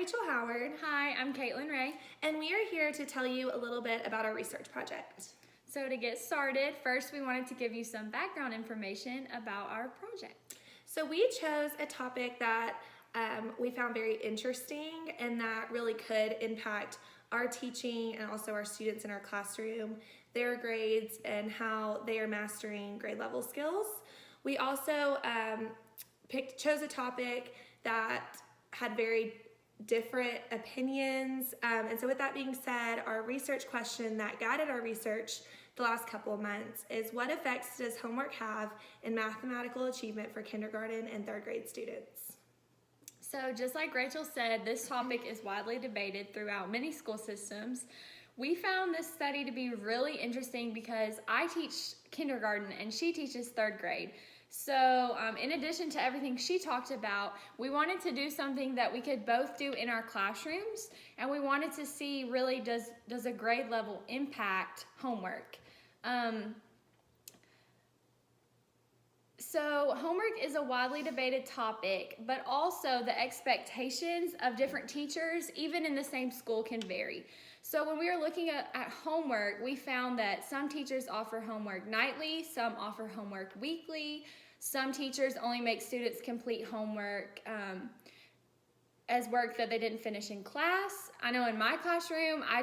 Rachel Howard. Hi, I'm Kaitlyn Ray. And we are here to tell you a little bit about our research project. So to get started, first we wanted to give you some background information about our project. So we chose a topic that we found very interesting and that really could impact our teaching and also our students in our classroom, their grades, and how they are mastering grade level skills. We also chose a topic that had very different opinions. And so with that being said, our research question that guided our research the last couple of months is, what effects does homework have in mathematical achievement for kindergarten and third grade students? So just like Rachel said, this topic is widely debated throughout many school systems. We found this study to be really interesting because I teach kindergarten and she teaches third grade. So in addition to everything she talked about, we wanted to do something that we could both do in our classrooms, and we wanted to see really does a grade level impact homework. So homework is a widely debated topic, but also the expectations of different teachers, even in the same school, can vary. So when we were looking at homework, we found that some teachers offer homework nightly, some offer homework weekly, some teachers only make students complete homework as work that they didn't finish in class. I know in my classroom, I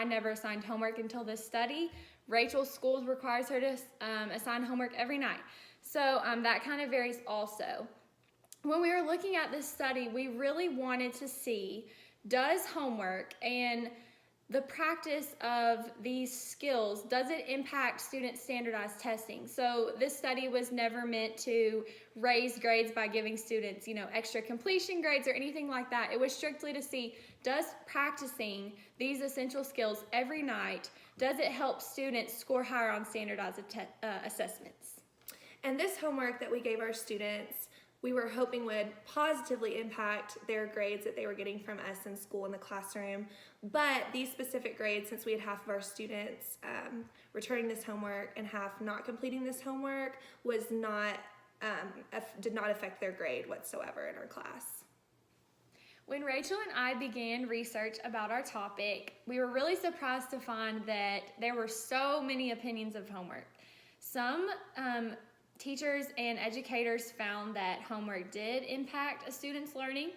never assigned homework until this study. Rachel's school requires her to assign homework every night. So that kind of varies also. When we were looking at this study, we really wanted to see, does homework and the practice of these skills, does it impact student standardized testing? So this study was never meant to raise grades by giving students, extra completion grades or anything like that. It was strictly to see, does practicing these essential skills every night, does it help students score higher on standardized assessments? And this homework that we gave our students, we were hoping would positively impact their grades that they were getting from us in school in the classroom. But these specific grades, since we had half of our students returning this homework and half not completing this homework, did not affect their grade whatsoever in our class. When Rachel and I began research about our topic, we were really surprised to find that there were so many opinions of homework. Some teachers and educators found that homework did impact a student's learning.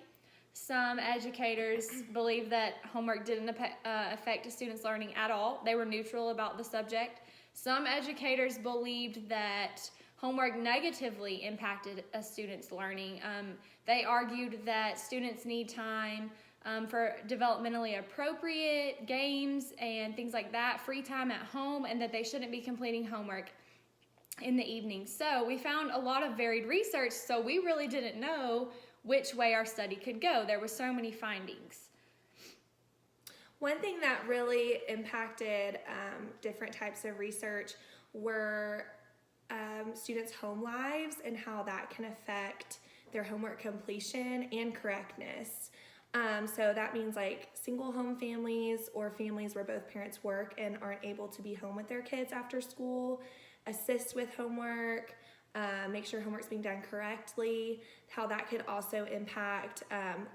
Some educators believed that homework didn't affect a student's learning at all. They were neutral about the subject. Some educators believed that homework negatively impacted a student's learning. They argued that students need time for developmentally appropriate games and things like that, free time at home, and that they shouldn't be completing homework in the evening. So we found a lot of varied research, so we really didn't know which way our study could go. There were so many findings. One thing that really impacted different types of research were students' home lives and how that can affect their homework completion and correctness. So that means like single home families or families where both parents work and aren't able to be home with their kids after school, assist with homework, make sure homework's being done correctly, how that could also impact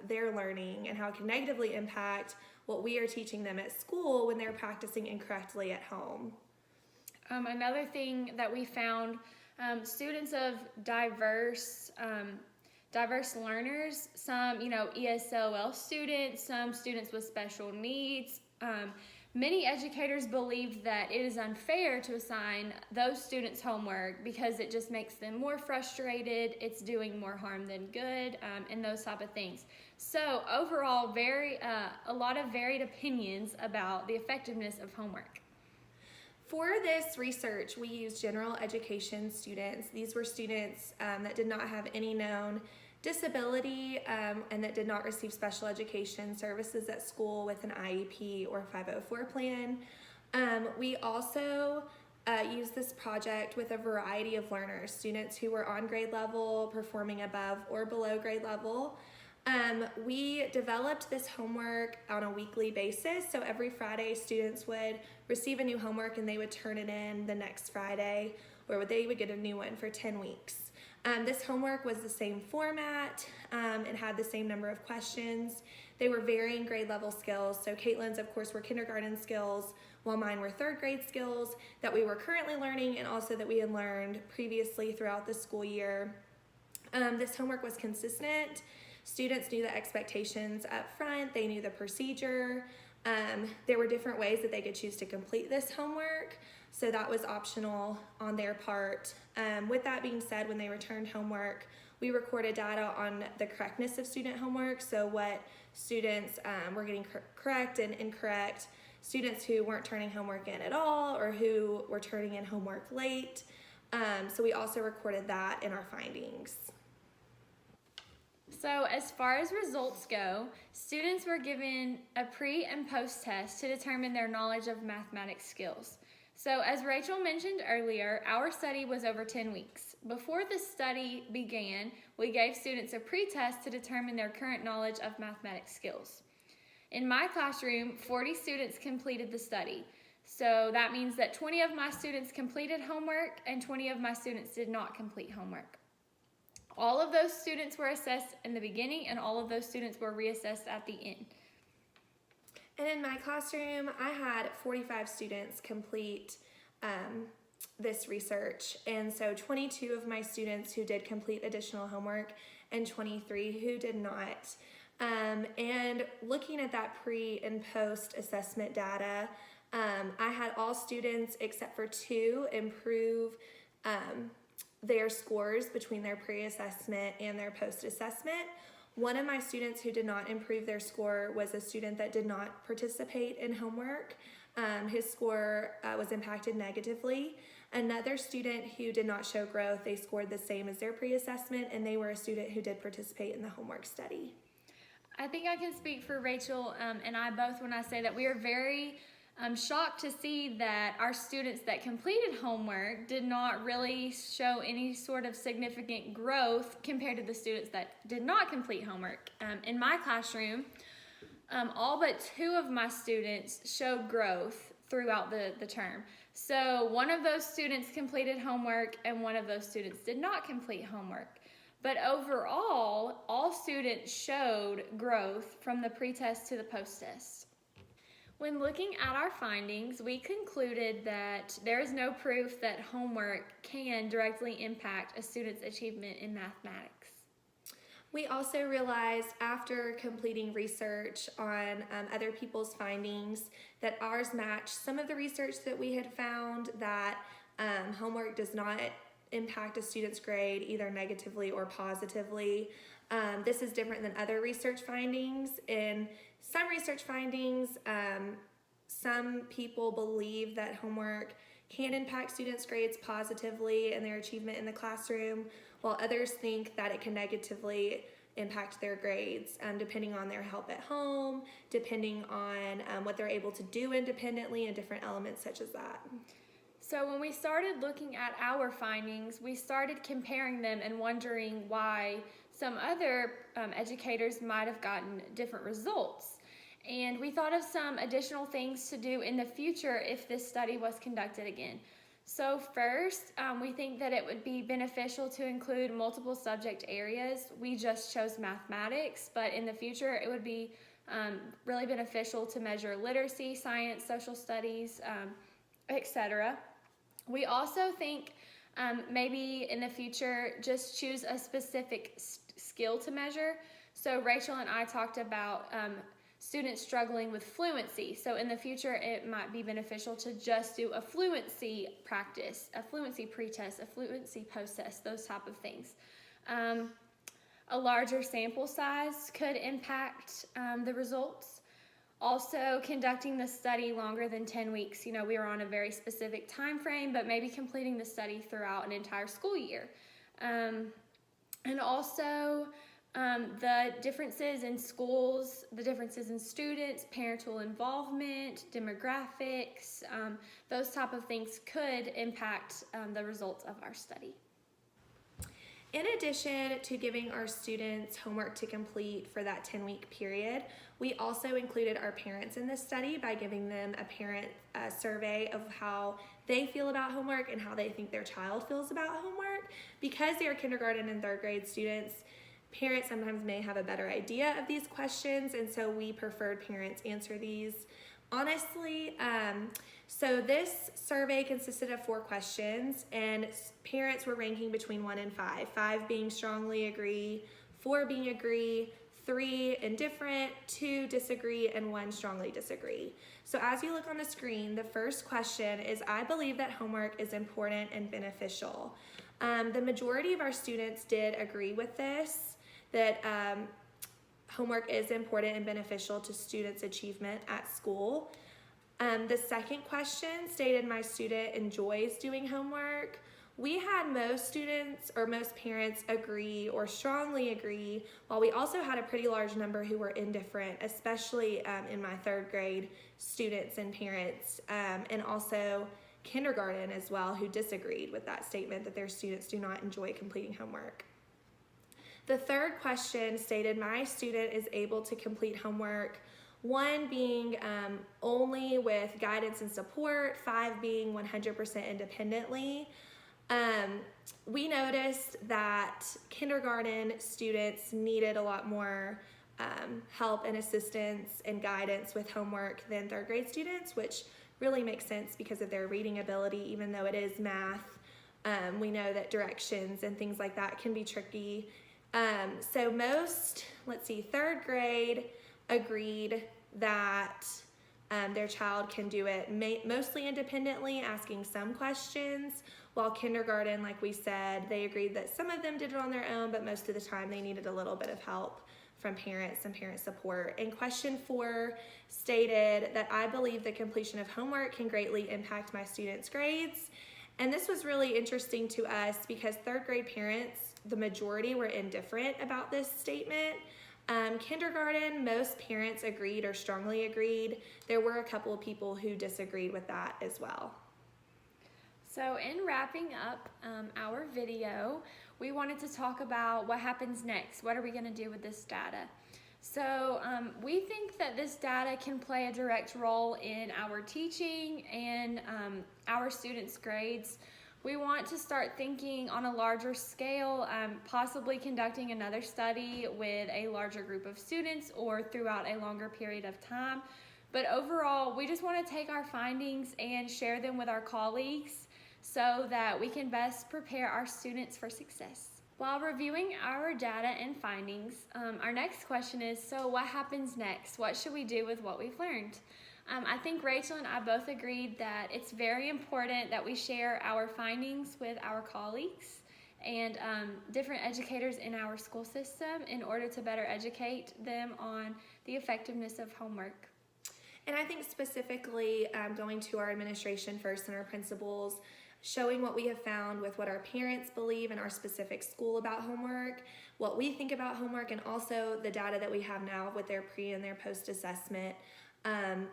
their learning and how it can negatively impact what we are teaching them at school when they're practicing incorrectly at home. Another thing that we found, students of diverse learners, some, ESOL students, some students with special needs. Many educators believed that it is unfair to assign those students homework because it just makes them more frustrated, it's doing more harm than good, and those type of things. So overall, a lot of varied opinions about the effectiveness of homework. For this research, we used general education students. These were students that did not have any known disability and that did not receive special education services at school with an IEP or 504 plan. We also used this project with a variety of learners, students who were on grade level, performing above or below grade level. We developed this homework on a weekly basis, so every Friday students would receive a new homework and they would turn it in the next Friday, or they would get a new one for 10 weeks. This homework was the same format. It had the same number of questions. They were varying grade level skills. So Kaitlyn's, of course, were kindergarten skills, while mine were third grade skills that we were currently learning and also that we had learned previously throughout the school year. This homework was consistent. Students knew the expectations up front. They knew the procedure. There were different ways that they could choose to complete this homework, so that was optional on their part. With that being said, when they returned homework, we recorded data on the correctness of student homework, so what students were getting correct and incorrect, students who weren't turning homework in at all or who were turning in homework late. So we also recorded that in our findings. So as far as results go, students were given a pre and post test to determine their knowledge of mathematics skills. So as Rachel mentioned earlier, our study was over 10 weeks. Before the study began, we gave students a pre-test to determine their current knowledge of mathematics skills. In my classroom, 40 students completed the study. So that means that 20 of my students completed homework and 20 of my students did not complete homework. All of those students were assessed in the beginning and all of those students were reassessed at the end. And in my classroom, I had 45 students complete this research. And so 22 of my students who did complete additional homework and 23 who did not. And looking at that pre and post assessment data, I had all students except for 2 improve their scores between their pre-assessment and their post-assessment. One of my students who did not improve their score was a student that did not participate in homework. His score was impacted negatively. Another student who did not show growth, they scored the same as their pre-assessment, and they were a student who did participate in the homework study. I think I can speak for Rachel and I both when I say that we are very shocked to see that our students that completed homework did not really show any sort of significant growth compared to the students that did not complete homework. In my classroom, all but 2 of my students showed growth throughout the term. So one of those students completed homework and one of those students did not complete homework. But overall, all students showed growth from the pre-test to the post-test. When looking at our findings, we concluded that there is no proof that homework can directly impact a student's achievement in mathematics. We also realized after completing research on other people's findings that ours matched some of the research that we had found that homework does not impact a student's grade either negatively or positively. This is different than other research findings. In some research findings, some people believe that homework can impact students' grades positively and their achievement in the classroom, while others think that it can negatively impact their grades, depending on their help at home, depending on what they're able to do independently and different elements such as that. So when we started looking at our findings, we started comparing them and wondering why some other educators might have gotten different results. And we thought of some additional things to do in the future if this study was conducted again. So first, we think that it would be beneficial to include multiple subject areas. We just chose mathematics, but in the future it would be really beneficial to measure literacy, science, social studies, etc. We also think maybe in the future just choose a specific skill to measure. So Rachel and I talked about students struggling with fluency. So in the future it might be beneficial to just do a fluency practice, a fluency pre-test, a fluency post-test, those type of things. A larger sample size could impact the results. Also, conducting the study longer than 10 weeks. You know, we were on a very specific time frame, but maybe completing the study throughout an entire school year. And also, the differences in schools, the differences in students, parental involvement, demographics, those type of things could impact the results of our study. In addition to giving our students homework to complete for that 10-week period, we also included our parents in this study by giving them a parent survey of how they feel about homework and how they think their child feels about homework. homework. Because they are kindergarten and third grade students, parents sometimes may have a better idea of these questions, and so we preferred parents answer these honestly. So this survey consisted of 4 questions, and parents were ranking between 1 and 5. 5 being strongly agree, 4 being agree, 3 indifferent, 2 disagree, and 1 strongly disagree. So as you look on the screen, the first question is, I believe that homework is important and beneficial. The majority of our students did agree with this, that homework is important and beneficial to students' achievement at school. The second question stated, my student enjoys doing homework. We had most students or most parents agree or strongly agree, while we also had a pretty large number who were indifferent, especially in my third grade students and parents, and also kindergarten as well, who disagreed with that statement that their students do not enjoy completing homework. The third question stated, my student is able to complete homework, 1 being only with guidance and support, 5 being 100% independently. We noticed that kindergarten students needed a lot more help and assistance and guidance with homework than third grade students, which really makes sense because of their reading ability. Even though it is math, we know that directions and things like that can be tricky. So most, third grade agreed that their child can do it mostly independently, asking some questions, while kindergarten, like we said, they agreed that some of them did it on their own, but most of the time they needed a little bit of help from parents and parent support. And question 4 stated that I believe the completion of homework can greatly impact my students' grades. And this was really interesting to us because third grade parents, the majority were indifferent about this statement. Kindergarten, most parents agreed or strongly agreed. There were a couple of people who disagreed with that as well. So in wrapping up our video, we wanted to talk about what happens next. What are we going to do with this data? So we think that this data can play a direct role in our teaching and our students' grades. We want to start thinking on a larger scale, possibly conducting another study with a larger group of students or throughout a longer period of time. But overall, we just want to take our findings and share them with our colleagues so that we can best prepare our students for success. While reviewing our data and findings, our next question is, so what happens next? What should we do with what we've learned? I think Rachel and I both agreed that it's very important that we share our findings with our colleagues and different educators in our school system in order to better educate them on the effectiveness of homework. And I think specifically going to our administration first and our principals, showing what we have found with what our parents believe in our specific school about homework, what we think about homework, and also the data that we have now with their pre and their post assessment.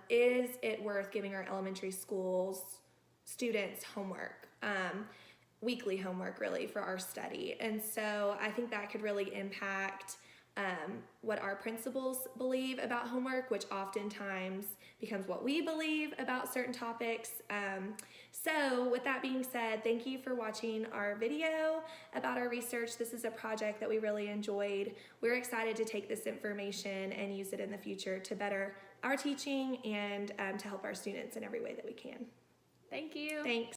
Is it worth giving our elementary schools students homework, weekly homework really for our study? And so I think that could really impact what our principals believe about homework, which oftentimes becomes what we believe about certain topics. So with that being said, thank you for watching our video about our research. This is a project that we really enjoyed. We're excited to take this information and use it in the future to better our teaching and to help our students in every way that we can. Thank you. Thanks.